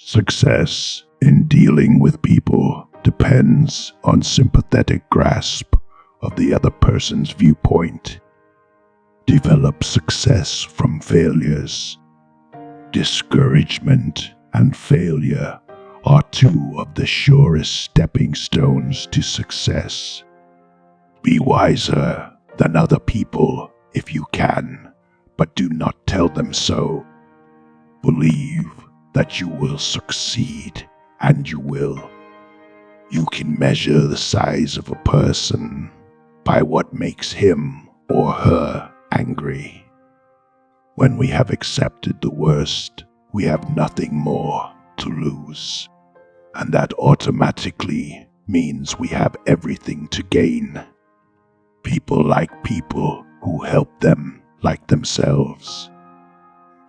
Success in dealing with people depends on sympathetic grasp of the other person's viewpoint. Develop success from failures. Discouragement and failure are two of the surest stepping stones to success. Be wiser than other people if you can, but do not tell them so. Believe that you will succeed, and you will. You can measure the size of a person by what makes him or her angry. When we have accepted the worst, we have nothing more to lose, and that automatically means we have everything to gain. People like people who help them like themselves.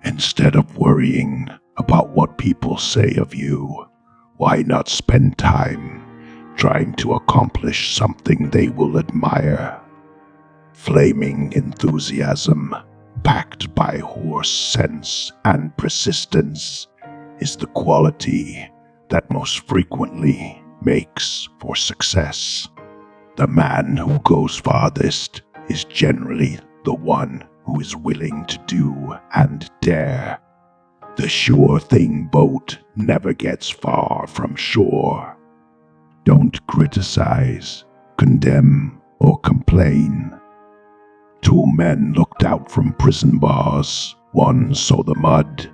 Instead of worrying about what people say of you, why not spend time trying to accomplish something they will admire? Flaming enthusiasm, backed by horse sense and persistence, is the quality that most frequently makes for success. The man who goes farthest is generally the one who is willing to do and dare. The sure thing boat never gets far from shore. Don't criticize, condemn, or complain. Two men looked out from prison bars. One saw the mud,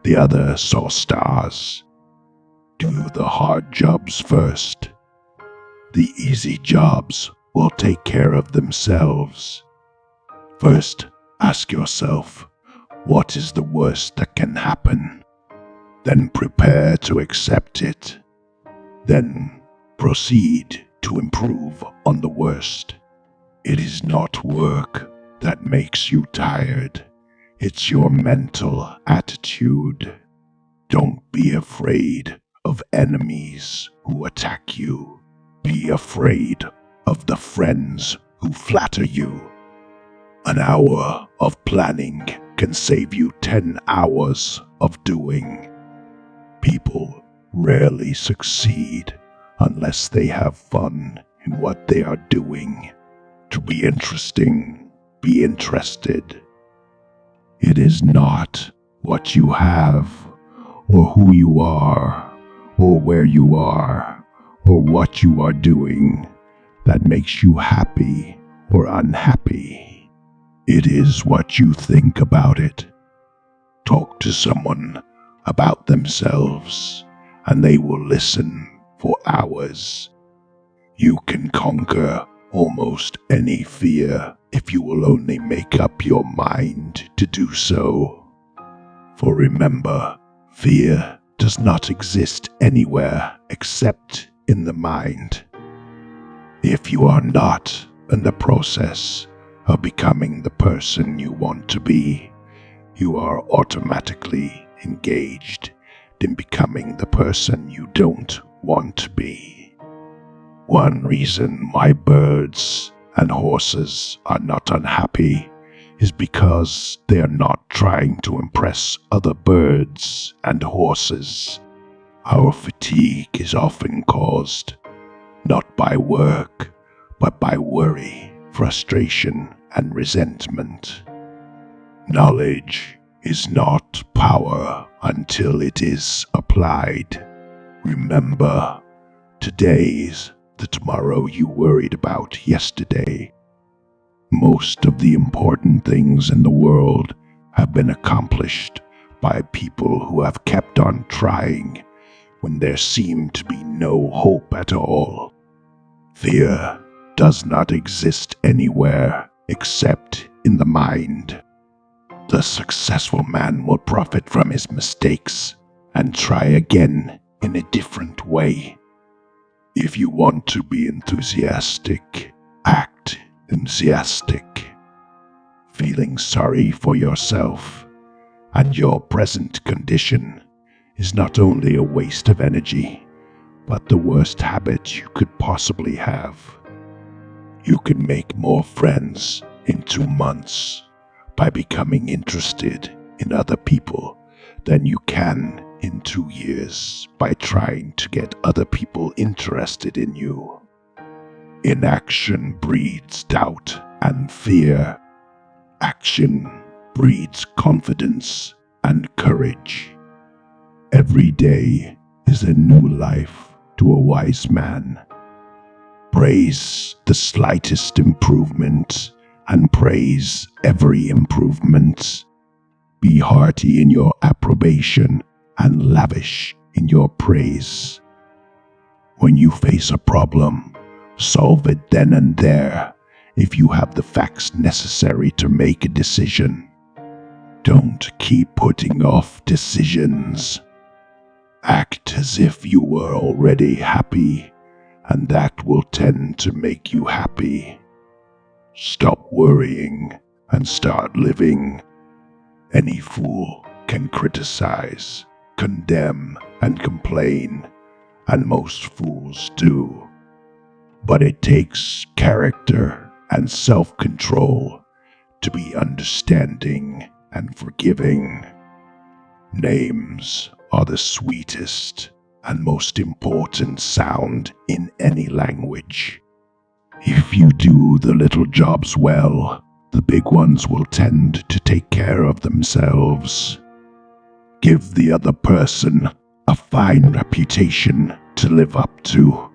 the other saw stars. Do the hard jobs first. The easy jobs will take care of themselves. First, ask yourself, what is the worst that can happen? Then prepare to accept it. Then proceed to improve on the worst. It is not work that makes you tired. It's your mental attitude. Don't be afraid of enemies who attack you. Be afraid of the friends who flatter you. An hour of planning can save you 10 hours of doing. People rarely succeed unless they have fun in what they are doing. To be interesting, be interested. It is not what you have, or who you are, or where you are, or what you are doing that makes you happy or unhappy. It is what you think about it. Talk to someone about themselves, and they will listen for hours. You can conquer almost any fear if you will only make up your mind to do so. For remember, fear does not exist anywhere except in the mind. If you are not in the process of becoming the person you want to be, you are automatically engaged in becoming the person you don't want to be. One reason why birds and horses are not unhappy is because they are not trying to impress other birds and horses. Our fatigue is often caused not by work, but by worry, frustration, and resentment. Knowledge is not power until it is applied. Remember, today's the tomorrow you worried about yesterday. Most of the important things in the world have been accomplished by people who have kept on trying when there seemed to be no hope at all. Fear does not exist anywhere except in the mind. The successful man will profit from his mistakes and try again in a different way. If you want to be enthusiastic, act enthusiastic. Feeling sorry for yourself and your present condition is not only a waste of energy, but the worst habit you could possibly have. You can make more friends in 2 months by becoming interested in other people than you can in 2 years by trying to get other people interested in you. Inaction breeds doubt and fear. Action breeds confidence and courage. Every day is a new life to a wise man. Praise the slightest improvement and praise every improvement. Be hearty in your approbation and lavish in your praise. When you face a problem, solve it then and there if you have the facts necessary to make a decision. Don't keep putting off decisions. Act as if you were already happy, and that will tend to make you happy. Stop worrying and start living. Any fool can criticize, condemn, and complain, and most fools do. But it takes character and self-control to be understanding and forgiving. Names are the sweetest and most important sound in any language. If you do the little jobs well, the big ones will tend to take care of themselves. Give the other person a fine reputation to live up to.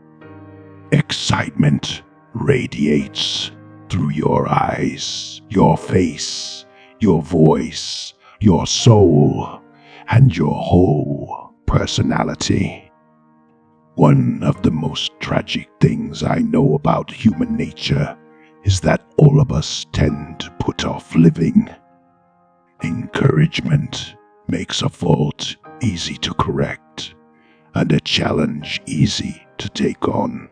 Excitement radiates through your eyes, your face, your voice, your soul, and your whole personality. One of the most tragic things I know about human nature is that all of us tend to put off living. Encouragement makes a fault easy to correct, and a challenge easy to take on.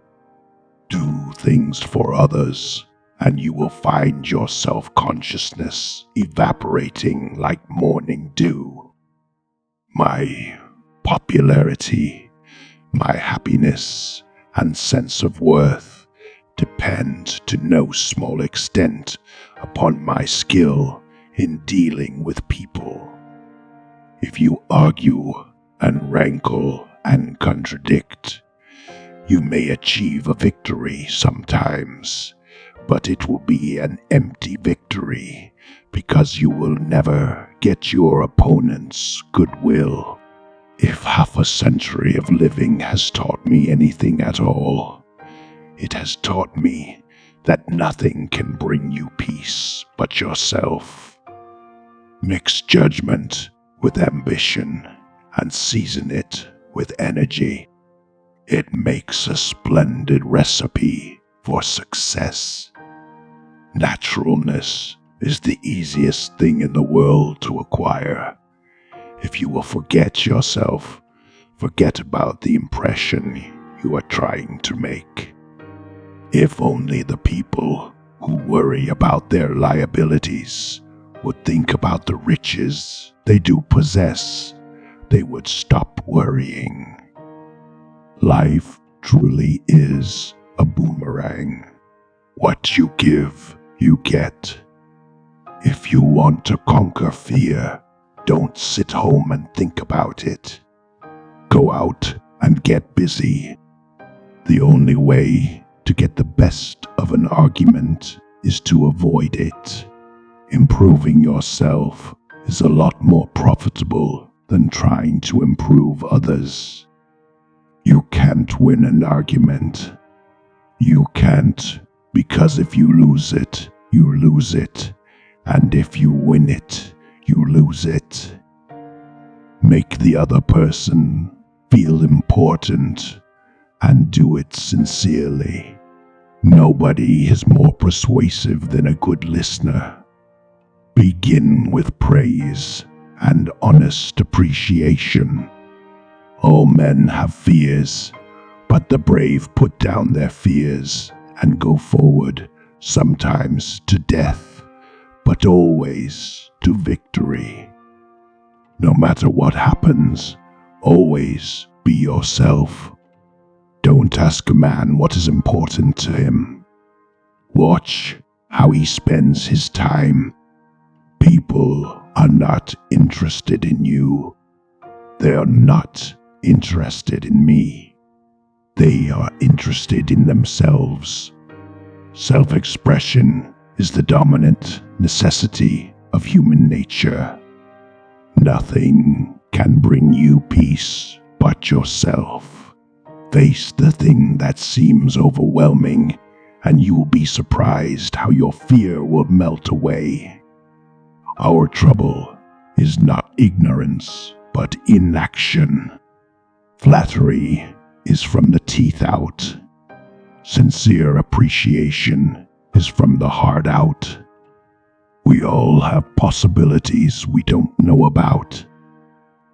Do things for others, and you will find your self-consciousness evaporating like morning dew. My popularity, my happiness, and sense of worth depend to no small extent upon my skill in dealing with people. If you argue and rankle and contradict, you may achieve a victory sometimes, but it will be an empty victory because you will never get your opponent's goodwill. If half a century of living has taught me anything at all, it has taught me that nothing can bring you peace but yourself. Mix judgment with ambition and season it with energy. It makes a splendid recipe for success. Naturalness is the easiest thing in the world to acquire. If you will forget yourself, forget about the impression you are trying to make. If only the people who worry about their liabilities would think about the riches they do possess, they would stop worrying. Life truly is a boomerang. What you give, you get. If you want to conquer fear, don't sit home and think about it. Go out and get busy. The only way to get the best of an argument is to avoid it. Improving yourself is a lot more profitable than trying to improve others. You can't win an argument. You can't, because if you lose it, you lose it. And if you win it, you lose it. Make the other person feel important and do it sincerely. Nobody is more persuasive than a good listener. Begin with praise and honest appreciation. All men have fears, but the brave put down their fears and go forward, sometimes to death, but always to victory. No matter what happens, always be yourself. Don't ask a man what is important to him. Watch how he spends his time. People are not interested in you. They are not interested in me. They are interested in themselves. Self-expression is the dominant necessity of human nature. Nothing can bring you peace but yourself. Face the thing that seems overwhelming, and you will be surprised how your fear will melt away. Our trouble is not ignorance, but inaction. Flattery is from the teeth out. Sincere appreciation is from the heart out. We all have possibilities we don't know about.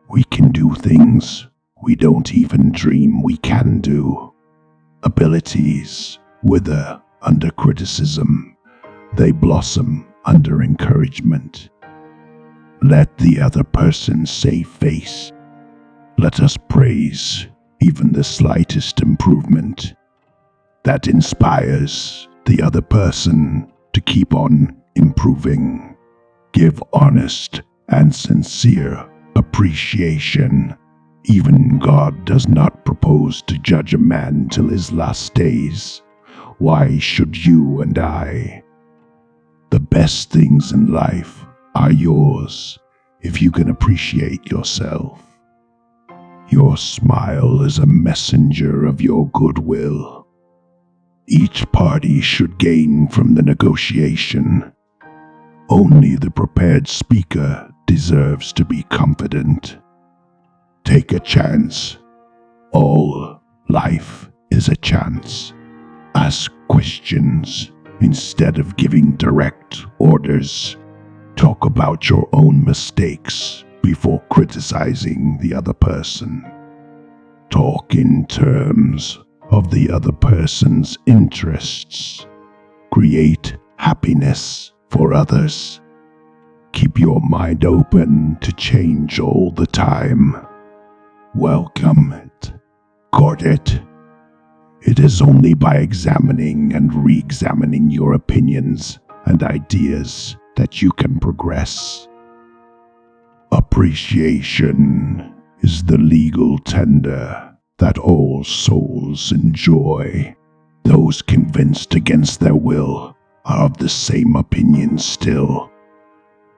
We can do things we don't even dream we can do. Abilities wither under criticism. They blossom under encouragement. Let the other person save face. Let us praise even the slightest improvement. That inspires the other person to keep on improving. Give honest and sincere appreciation. Even God does not propose to judge a man till his last days. Why should you and I? The best things in life are yours if you can appreciate yourself. Your smile is a messenger of your goodwill. Each party should gain from the negotiation. Only the prepared speaker deserves to be confident. Take a chance. All life is a chance. Ask questions instead of giving direct orders. Talk about your own mistakes before criticizing the other person. Talk in terms of the other person's interests. Create happiness for others. Keep your mind open to change all the time. Welcome it. Court it. It is only by examining and re-examining your opinions and ideas that you can progress. Appreciation is the legal tender that all souls enjoy. Those convinced against their will are of the same opinion still.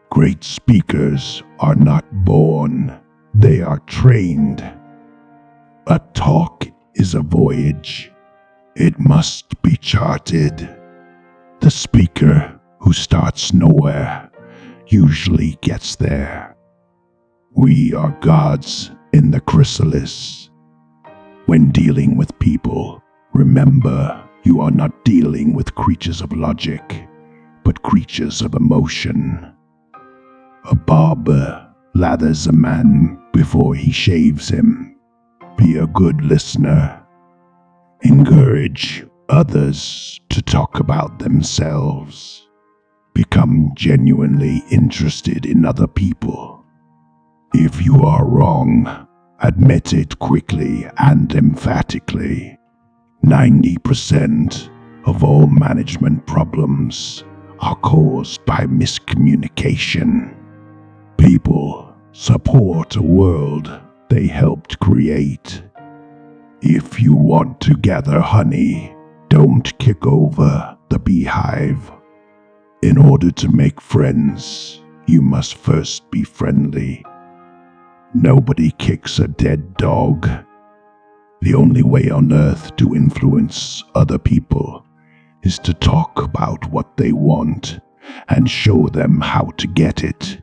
Great speakers are not born, they are trained. A talk is a voyage. It must be charted. The speaker who starts nowhere usually gets there. We are gods in the chrysalis. When dealing with people, remember you are not dealing with creatures of logic, but creatures of emotion. A barber lathers a man before he shaves him. Be a good listener. Encourage others to talk about themselves. Become genuinely interested in other people. If you are wrong, admit it quickly and emphatically. 90% of all management problems are caused by miscommunication. People support a world they helped create. If you want to gather honey, don't kick over the beehive. In order to make friends, you must first be friendly. Nobody kicks a dead dog. The only way on earth to influence other people is to talk about what they want and show them how to get it.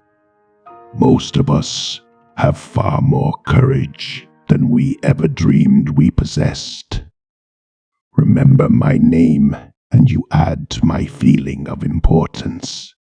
Most of us have far more courage than we ever dreamed we possessed. Remember my name and you add to my feeling of importance.